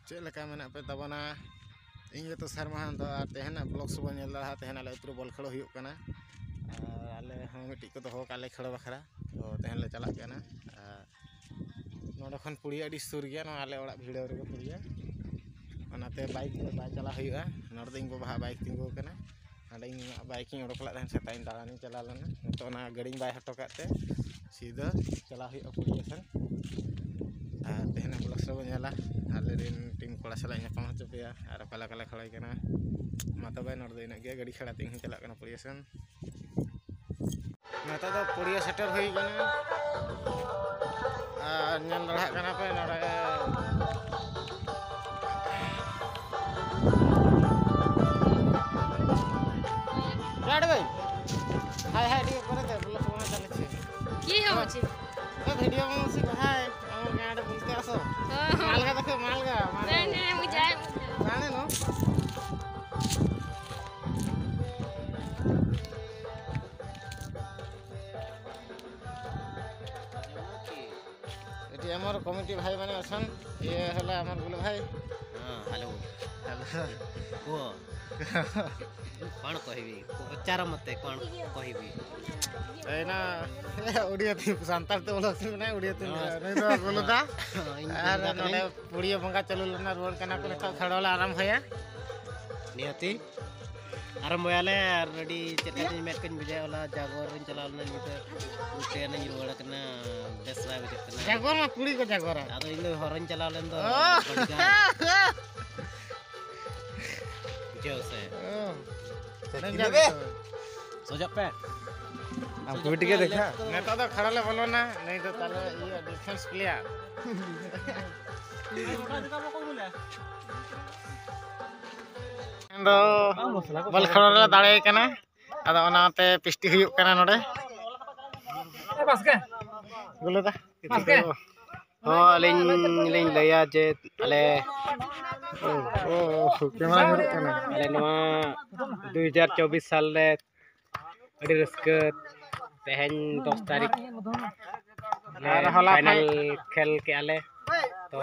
ᱪᱮᱫ ᱞᱮᱠᱟ ᱢᱮᱱᱟᱜ ᱯᱮ ᱛᱟᱵᱚᱱᱟ ᱤᱧ ᱜᱮᱛᱚ ᱥᱟᱨᱢᱟᱦᱟᱱ ᱫᱚ ᱟᱨ ᱛᱮᱦᱮᱧᱟᱜ ᱵᱞᱚᱜ ᱥᱚᱵᱚ ᱧᱮᱞ ᱫᱟ ᱛᱮᱦᱮᱧ ᱟᱞᱮ ᱟᱹᱛᱩ ᱨᱮ ᱵᱚᱞ ᱠᱷᱮᱞ ᱦᱩᱭᱩᱜ ᱠᱟᱱᱟ ᱟᱨ ᱟᱞᱮ ᱦᱚᱸ ᱢᱤᱫᱴᱤᱡ ᱠᱚ ᱫᱚᱦᱚ ᱠᱟᱜ ᱞᱮ ᱠᱷᱮᱞ ᱵᱟᱠᱷᱨᱟ ᱛᱚ ᱛᱮᱦᱮᱧ ᱞᱮ ᱪᱟᱞᱟᱜ ᱠᱟᱱᱟ ᱱᱚᱰᱮ ᱠᱷᱚᱱ ᱯᱩᱲᱤᱭᱟᱹ ᱟᱹᱰᱤ ᱥᱩᱨ ᱜᱮᱭᱟ ᱱᱚᱣᱟ ᱟᱞᱮ ᱚᱲᱟᱜ ᱵᱷᱤᱲᱟᱹᱣ ᱨᱮᱜᱮ ᱯᱩᱲᱤᱭᱟᱹ ᱚᱱᱟᱛᱮ ᱵᱟᱭᱤᱠ ᱛᱮ ᱵᱟᱭ ᱪᱟᱞᱟᱜ ᱦᱩᱭᱩᱜᱼᱟ ᱱᱚᱰᱮ ᱫᱚ ᱤᱧ ᱵᱟᱵᱟᱣᱟᱜ ᱵᱟᱭᱤᱠ ᱛᱤᱸᱜᱩ ᱟᱠᱟᱱᱟ ᱚᱸᱰᱮ ᱤᱧ ᱵᱟᱭᱤᱠᱤᱧ ᱚᱰᱚᱠ ᱞᱮᱫ ᱛᱟᱦᱮᱸᱫ ᱥᱮᱛᱟᱜ ᱤᱧ ᱫᱟᱬᱟᱱᱤᱧ ᱪᱟᱞᱟᱣ ᱞᱮᱱᱟ ᱱᱤᱛᱚᱜ ᱚᱱᱟ ᱜᱟᱹᱰᱤᱧ ᱵᱟᱭ ᱦᱚᱴᱚ ᱠᱟᱜ ᱛᱮ ᱥᱤᱫᱷᱟᱹ ᱪᱟᱞᱟᱣ ᱦᱩᱭᱩᱜᱼᱟ ᱯᱩᱲᱤᱭᱟᱹ ᱥᱮᱱ ᱟᱨ ᱛᱮᱦᱮᱧᱟᱜ ᱵᱞᱚᱜ ᱥᱚᱵᱚ ᱧᱮᱞᱟ ᱟᱞᱮ ᱨᱮᱱ ᱴᱤᱢ ᱠᱚᱲᱟ ᱥᱟᱞᱟᱜ ᱧᱟᱯᱟᱢ ᱦᱚᱪᱚ ᱯᱮᱭᱟ ᱟᱨ ᱚᱠᱟ ᱞᱮᱠᱟ ᱞᱮ ᱠᱷᱮᱞᱟᱭ ᱠᱟᱱᱟ ᱢᱟ ᱛᱚᱵᱮ ᱱᱚᱰᱮ ᱫᱚ ᱤᱱᱟᱹᱜ ᱜᱮ ᱜᱟᱹᱰᱤ ᱠᱷᱟᱲᱟ ᱛᱮ ᱤᱧ ᱦᱚᱸ ᱪᱟᱞᱟᱜ ᱠᱟᱱᱟ ᱯᱩᱲᱤᱭᱟᱹ ᱥᱮᱱ ᱱᱤᱛᱚᱜ ᱫᱚ ᱯᱩᱲᱤᱭᱟᱹ ᱥᱮᱴᱮᱨ ᱦᱩᱭ ᱠᱟᱱᱟ ᱟᱨ ᱧᱮᱞ ᱫᱟᱲᱮᱭᱟᱜ ᱠᱟᱱᱟ ᱯᱮ ᱱᱚᱰᱮ गाड़ी भाई हाय हाय ठीक करे दे बोलो सोना चले छे की हो छे ए वीडियो में से हाय हमर गाड़ी बोलते आसो मालगा देखो मालगा नहीं मुझे जाने नो एटी हमर कमिटी भाई माने अछन ये हला हमर बोले भाई हां हेलो को कौन कहबी पचार मते कौन कहबी एना ओडिया थी सांतार ते बोलो से ना ओडिया थी नहीं तो बोलो दा आर नडे पुड़िया बंगा चलु लना रोड कना को नितो खड़ोला आराम भया नियति आराम भयाले रेडी चेका दिन मैच कन बिजय वाला जागोर इन चलाव ना निते उते ना रुवाड़ा कना बेस बाय बजे कना जागोर मा पुड़ी को जागोर आदो इन हरन चलाव लेन दो जो से सोजा पे हम कमिटी के देखा नेता तो खड़ा ले बोलो ना नहीं तो ताले ये डिफेंस प्लेयर ᱫᱚ ᱵᱚᱞ ᱠᱷᱮᱞ ᱨᱮ ᱫᱟᱲᱮ ᱠᱟᱱᱟ ᱟᱫᱚ ᱚᱱᱟᱛᱮ ᱯᱤᱥᱴᱤ ᱦᱩᱭᱩᱜ ᱠᱟᱱᱟ ᱱᱚᱰᱮ ᱜᱩᱞᱟᱹᱫᱟ ᱦᱚᱸ ᱟᱹᱞᱤᱧ ᱞᱟᱹᱭᱟ ᱡᱮ ᱟᱞᱮ ᱠᱮᱢᱮᱨᱟ ᱧᱩᱨᱩᱜ ᱠᱟᱱᱟ ᱟᱞᱮ ᱱᱚᱣᱟ 2024 साल ᱨᱮ ᱟᱹᱰᱤ ᱨᱟᱹᱥᱠᱟᱹ तेहन 10 तारीख फाइनल खेल के आले तो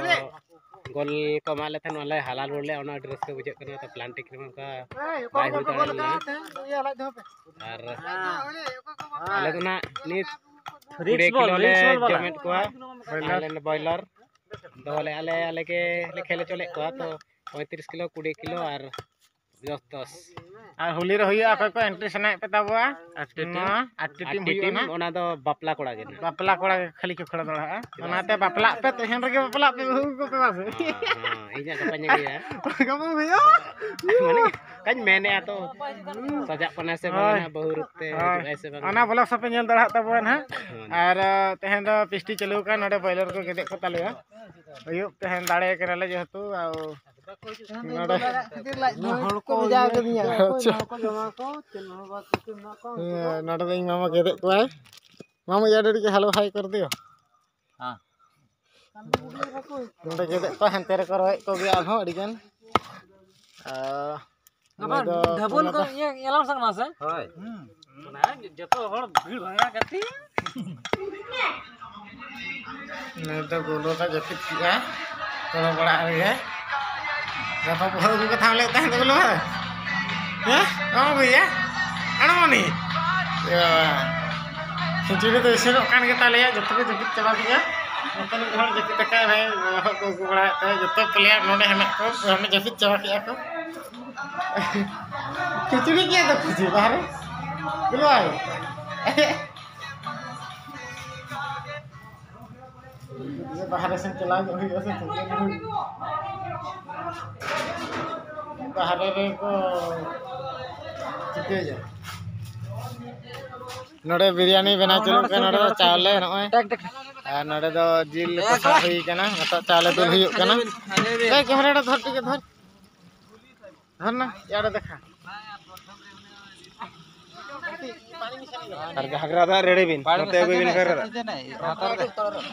गोल को माले थन वाले हलाल बोले ओना ड्रेस के बुझे करना तो प्लांटिक में का बाय हो दाड़ना और आले तो ना नी 3 किलो ले जमेट को आले बॉयलर दोले आले के ले खेले चले को तो 35 किलो 20 किलो और 10 আর হোলি রে হইয়া কয় কয় এন্ট্রি সনাই পেতা বয়া আটটি টিম হইয়া না ওনা দো বাপলা কোড়া গে বাপলা কোড়া খালি কে খড়া দড়া ওনাতে বাপলা पे তেহেন রে বাপলা पे হু को पे बासे हां इजा कपanya गया kamu भैया माने कन मैंने तो सजा पना से बना बहुरुते ऐसे बना ana bolak sape nyel dara tabuan ha ar tehen do pisti chalu kan node boiler ko gede ko tale ya ayuk tehen dare kerale jehetu au node hol ko ja gedinya ko jama ko node ding mama gede ko ai mama ya dari ke halo hai kar diyo हां node gede ko hante re ko roy ko ge al ho adigan ढबुल को ये एलाम संग मासे होय ना जतो हड़ भीड़ भागा करती नहीं तो गोलो का जपित किया कोनो बड़ा आ गया गपा बहु को थाम लेता है तो बोलो हैं ओ भैया अणमनी खिचड़ी तो इसे कान के ताले जतो के जपित चला गया मतलब हड़ जपित का है को बड़ा है जतो प्लेयर नोडे हमें को हमने जपित चला किया को खिचड़ी किया तो खिचड़ी बाहर बोलो आए ये बाहर से चला हुई ऐसे बाहर रे को चिके जा नोडे बिरयानी बना चलो के नोडे चावले नय आ नोडे दो जिल कसा हुई कना मत चावले दुल हुई कना ए कैमरा धर टिके धर धर ना यार देखा और घाघरा दा रेडी बिन नते बिन कर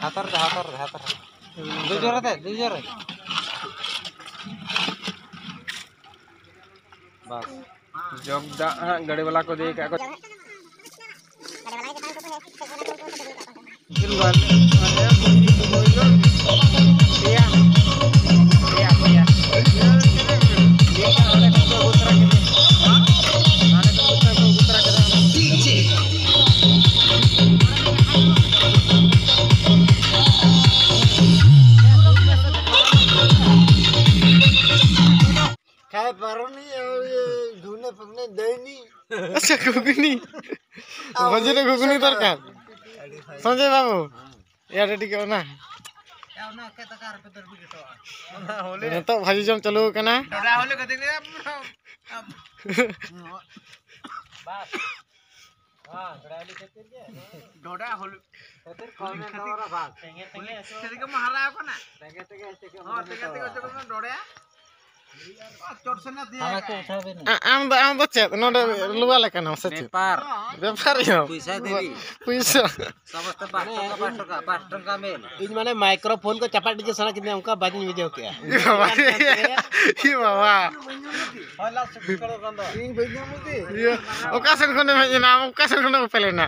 हातर दो जोर बस जब दा गाड़ी वाला को दे का Iya, iya, iya. अच्छा घुगनी भजी रे घुगनी दरकार संजय बाबू या रेडी करो ना तो भाजी जम चालू करना आम दो चेत नोडे लुआ लेकना सच्ची व्यापार पैसा इन माने माइक्रोफोन को चपाट दीजिए सना कितने उनका बाजी वीडियो किया ये बाबा ओका सन खने भेजना ओका सन खने पेलेना